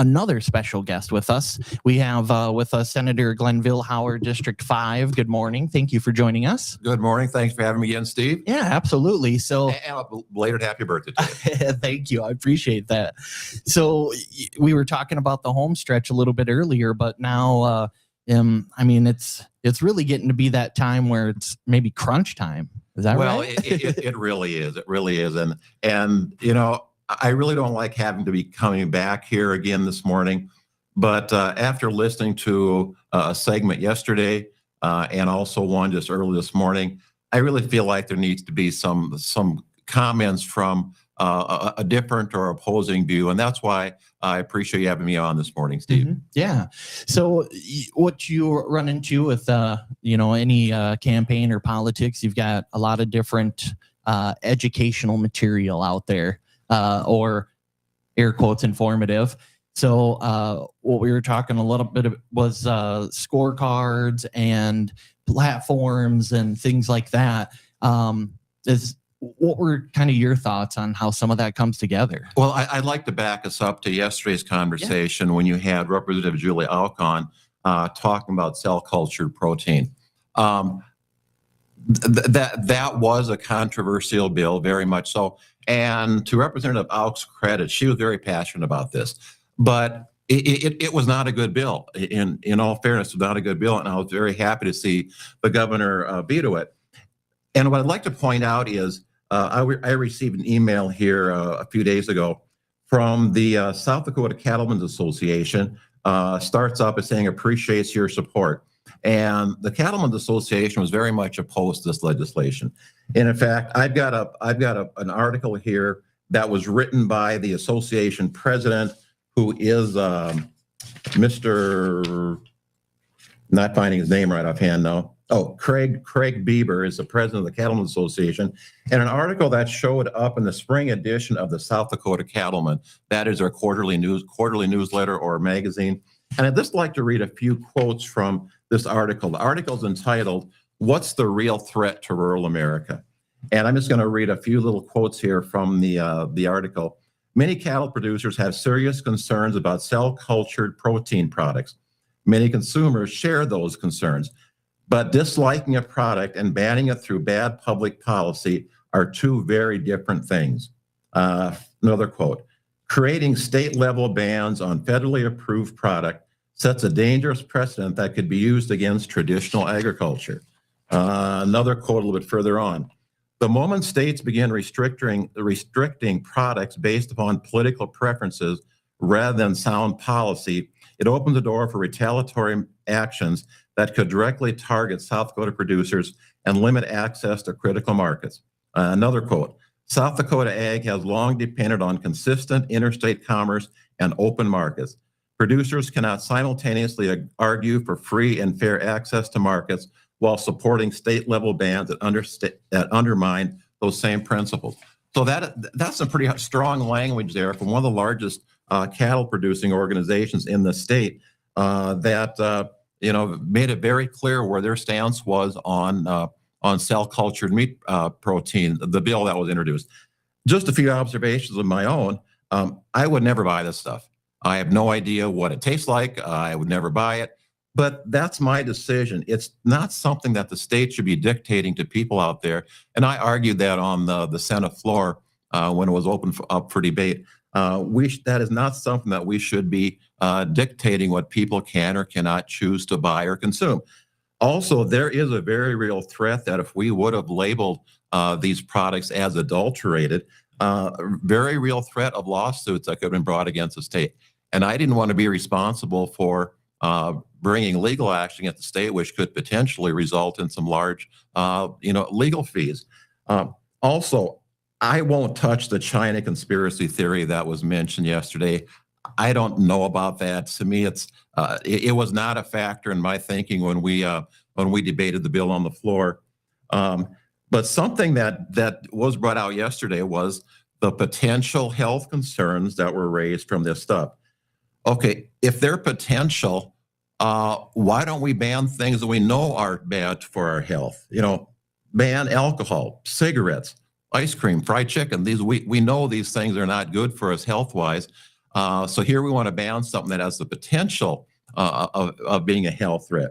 another special guest with us. We have with us Senator Glen Vilhauer, District 5. Good morning. Thank you for joining us. Good morning. Thanks for having me again, Steve. Yeah, absolutely. So, and a belated happy birthday to you. Thank you. I appreciate that. So we were talking about the home stretch a little bit earlier, but now, I mean, it's really getting to be that time where it's maybe crunch time. Is that right? Well, it really is. It really is. And you know, I really don't like having to be coming back here again this morning, but after listening to a segment yesterday and also one just early this morning, I really feel like there needs to be some comments from a different or opposing view, and that's why I appreciate you having me on this morning, Steve. Mm-hmm. Yeah. So what you run into with any campaign or politics, you've got a lot of different educational material out there. Or air quotes informative. So what we were talking a little bit of was scorecards and platforms and things like that. What were kind of your thoughts on how some of that comes together? Well, I'd like to back us up to yesterday's conversation when you had Representative Julie Alcon talking about cell-cultured protein. That was a controversial bill, very much so. And to Representative Alk's credit, she was very passionate about this. But it was not a good bill. In all fairness, it was not a good bill. And I was very happy to see the governor veto it. And what I'd like to point out is I received an email here a few days ago from the South Dakota Cattlemen's Association. Starts up as saying appreciates your support. And the Cattlemen's Association was very much opposed to this legislation. And in fact, I've got an article here that was written by the association president, who is Mr. Not finding his name right offhand now. Oh, Craig Bieber is the president of the Cattlemen's Association, and an article that showed up in the spring edition of the South Dakota Cattlemen. That is our quarterly newsletter or magazine. And I'd just like to read a few quotes from this article. The article is entitled, "What's the Real Threat to Rural America?" And I'm just going to read a few little quotes here from the article. Many cattle producers have serious concerns about cell-cultured protein products. Many consumers share those concerns, but disliking a product and banning it through bad public policy are two very different things. Another quote, "Creating state-level bans on federally approved product sets a dangerous precedent that could be used against traditional agriculture." Another quote a little bit further on, "The moment states begin restricting products based upon political preferences rather than sound policy, it opens the door for retaliatory actions that could directly target South Dakota producers and limit access to critical markets." Another quote, "South Dakota ag has long depended on consistent interstate commerce and open markets. Producers cannot simultaneously argue for free and fair access to markets while supporting state-level bans that undermine those same principles." So that's some pretty strong language there from one of the largest cattle-producing organizations in the state that made it very clear where their stance was on cell-cultured meat protein, the bill that was introduced. Just a few observations of my own. I would never buy this stuff. I have no idea what it tastes like. I would never buy it. But that's my decision. It's not something that the state should be dictating to people out there. And I argued that on the Senate floor when it was up for debate. That is not something that we should be dictating what people can or cannot choose to buy or consume. Also, there is a very real threat that if we would have labeled these products as adulterated, very real threat of lawsuits that could have been brought against the state. And I didn't want to be responsible for bringing legal action at the state, which could potentially result in some large, legal fees. Also, I won't touch the China conspiracy theory that was mentioned yesterday. I don't know about that. To me, it was not a factor in my thinking when we debated the bill on the floor. But something that was brought out yesterday was the potential health concerns that were raised from this stuff. Okay, if they're potential, why don't we ban things that we know are bad for our health? Ban alcohol, cigarettes, ice cream, fried chicken. We know these things are not good for us health-wise. So here we want to ban something that has the potential of being a health threat.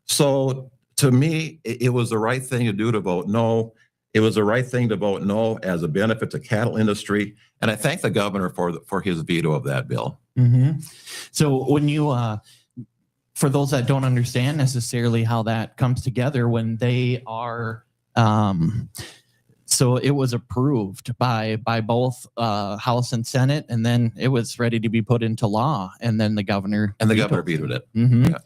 So to me, it was the right thing to do to vote no. It was the right thing to vote no as a benefit to cattle industry. And I thank the governor for his veto of that bill. Mm-hmm. So when you, for those that don't understand necessarily how that comes together, when they are, so it was approved by both House and Senate, and then it was ready to be put into law, and then the governor vetoed it. Mm-hmm. Yeah.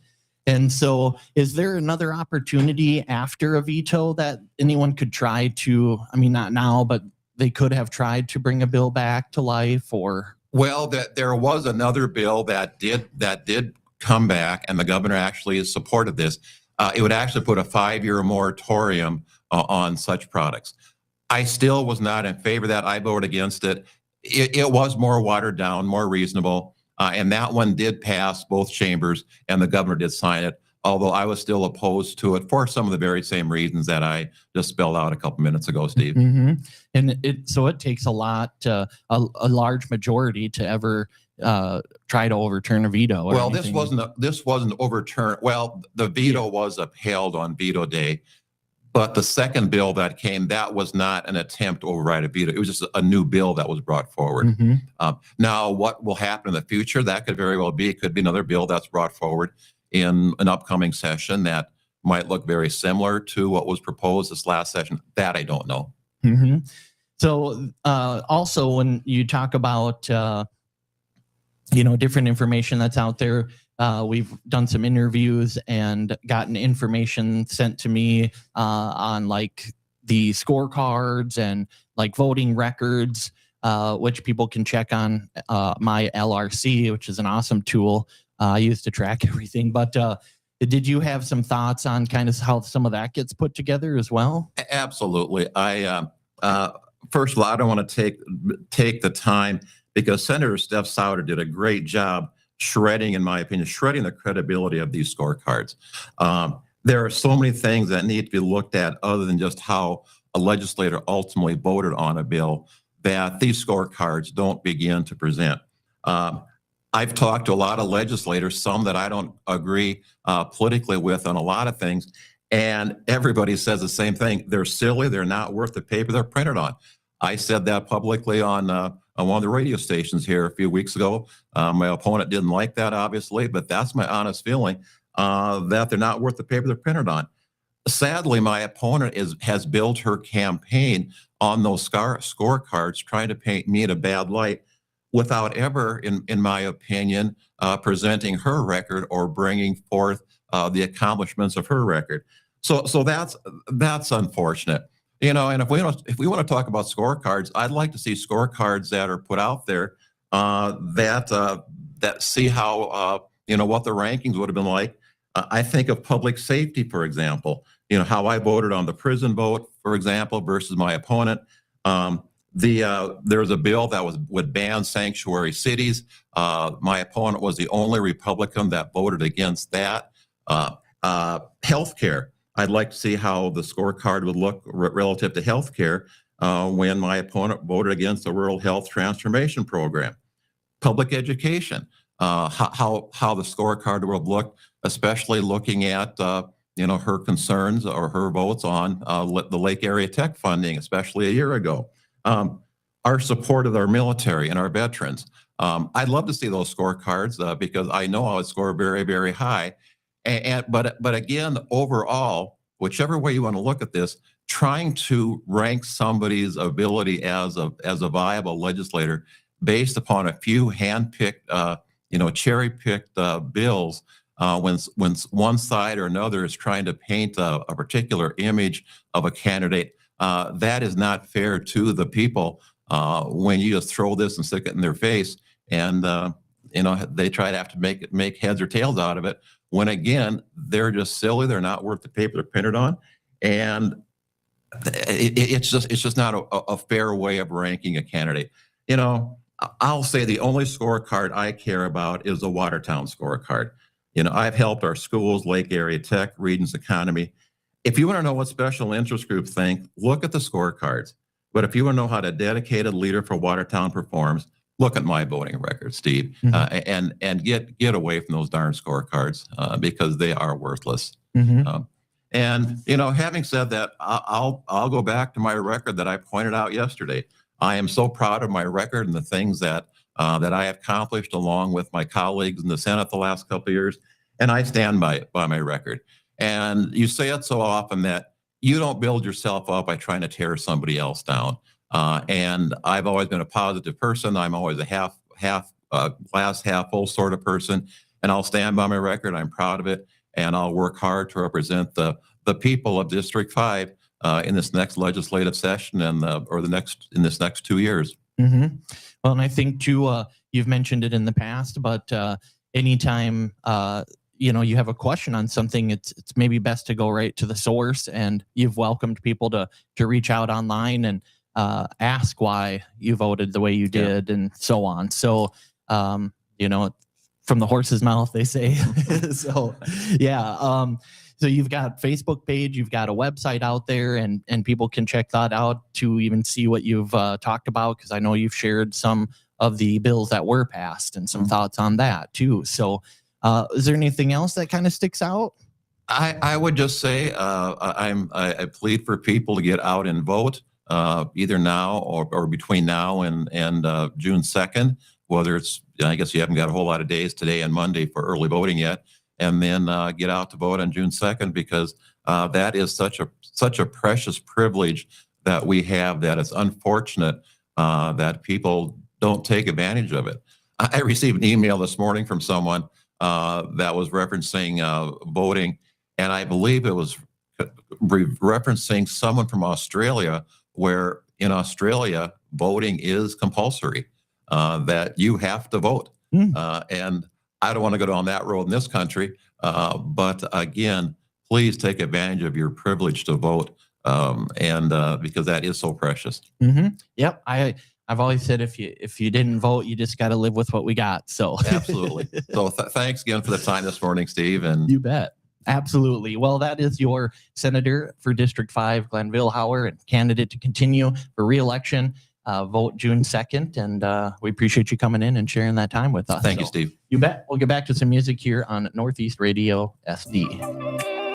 And so is there another opportunity after a veto that anyone could try to, I mean, not now, but they could have tried to bring a bill back to life? Or well, there was another bill that did come back, and the governor actually has supported this. It would actually put a 5-year moratorium on such products. I still was not in favor of that. I voted against it. It was more watered down, more reasonable. And that one did pass both chambers, and the governor did sign it, although I was still opposed to it for some of the very same reasons that I just spelled out a couple minutes ago, Steve. Mm-hmm. And it takes a lot, a large majority to ever try to overturn a veto. Or well, anything. this wasn't overturned. Well, the veto was upheld on veto day. But the second bill that came, that was not an attempt to override a veto. It was just a new bill that was brought forward. Mm-hmm. Now, what will happen in the future? That could very well be. It could be another bill that's brought forward in an upcoming session that might look very similar to what was proposed this last session. That I don't know. Mm-hmm. So also, when you talk about different information that's out there, we've done some interviews and gotten information sent to me on like the scorecards and like voting records, which people can check on my LRC, which is an awesome tool I use to track everything. But did you have some thoughts on kind of how some of that gets put together as well? Absolutely. First of all, I don't want to take the time, because Senator Steph Souter did a great job shredding, in my opinion, shredding the credibility of these scorecards. There are so many things that need to be looked at other than just how a legislator ultimately voted on a bill that these scorecards don't begin to present. I've talked to a lot of legislators, some that I don't agree politically with on a lot of things, and everybody says the same thing. They're silly. They're not worth the paper they're printed on. I said that publicly on one of the radio stations here a few weeks ago. My opponent didn't like that, obviously, but that's my honest feeling, that they're not worth the paper they're printed on. Sadly, my opponent has built her campaign on those scorecards, trying to paint me in a bad light without ever, in my opinion, presenting her record or bringing forth the accomplishments of her record. So that's unfortunate. And if we want to talk about scorecards, I'd like to see scorecards that are put out there that see how what the rankings would have been like. I think of public safety, for example. How I voted on the prison vote, for example, versus my opponent. There's a bill that would ban sanctuary cities. My opponent was the only Republican that voted against that. Healthcare. I'd like to see how the scorecard would look relative to healthcare when my opponent voted against the Rural Health Transformation Program. Public education, how the scorecard would look, especially looking at her concerns or her votes on the Lake Area Tech funding, especially a year ago. Our support of our military and our veterans. I'd love to see those scorecards because I know I would score very, very high. But again, overall, whichever way you want to look at this, trying to rank somebody's ability as a viable legislator based upon a few hand-picked, cherry-picked bills, when one side or another is trying to paint a particular image of a candidate, that is not fair to the people. When you just throw this and stick it in their face, and they try to have to make heads or tails out of it. When again, they're just silly. They're not worth the paper they're printed on, and it's just not a fair way of ranking a candidate. I'll say the only scorecard I care about is the Watertown scorecard. I've helped our schools, Lake Area Tech, Regions Economy. If you want to know what special interest groups think, look at the scorecards. But if you want to know how a dedicated leader for Watertown performs, look at my voting record, Steve, and get away from those darn scorecards because they are worthless. And having said that, I'll go back to my record that I pointed out yesterday. I am so proud of my record and the things that I have accomplished along with my colleagues in the Senate the last couple of years, and I stand by my record. And you say it so often that you don't build yourself up by trying to tear somebody else down. And I've always been a positive person. I'm always a half glass half full sort of person, and I'll stand by my record. I'm proud of it, and I'll work hard to represent the people of District 5 in this next legislative session and in this next 2 years. Well, and I think too, you've mentioned it in the past, but anytime you have a question on something, it's maybe best to go right to the source. And you've welcomed people to reach out online and ask why you voted the way you did, and so on. So, from the horse's mouth, they say. So, yeah. So you've got Facebook page, you've got a website out there, and people can check that out to even see what you've talked about, because I know you've shared some of the bills that were passed and some thoughts on that too. So is there anything else that kind of sticks out? I would just say I plead for people to get out and vote either now or between now and June 2nd, whether it's, I guess you haven't got a whole lot of days today and Monday for early voting yet, and then get out to vote on June 2nd, because that is such a precious privilege that we have, that it's unfortunate that people don't take advantage of it. I received an email this morning from someone that was referencing voting, and I believe it was referencing someone from Australia, where in Australia voting is compulsory, that you have to vote. And I don't want to go down that road in this country, but again, please take advantage of your privilege to vote, and because that is so precious. Yep, I've always said if you didn't vote, you just got to live with what we got. So absolutely. So thanks again for the time this morning, Steve. And you bet. Absolutely. Well, that is your Senator for District 5, Glen Vilhauer, and candidate to continue for re-election. Vote June 2nd, and we appreciate you coming in and sharing that time with us. Thank you, Steve. You bet. We'll get back to some music here on Northeast Radio SD.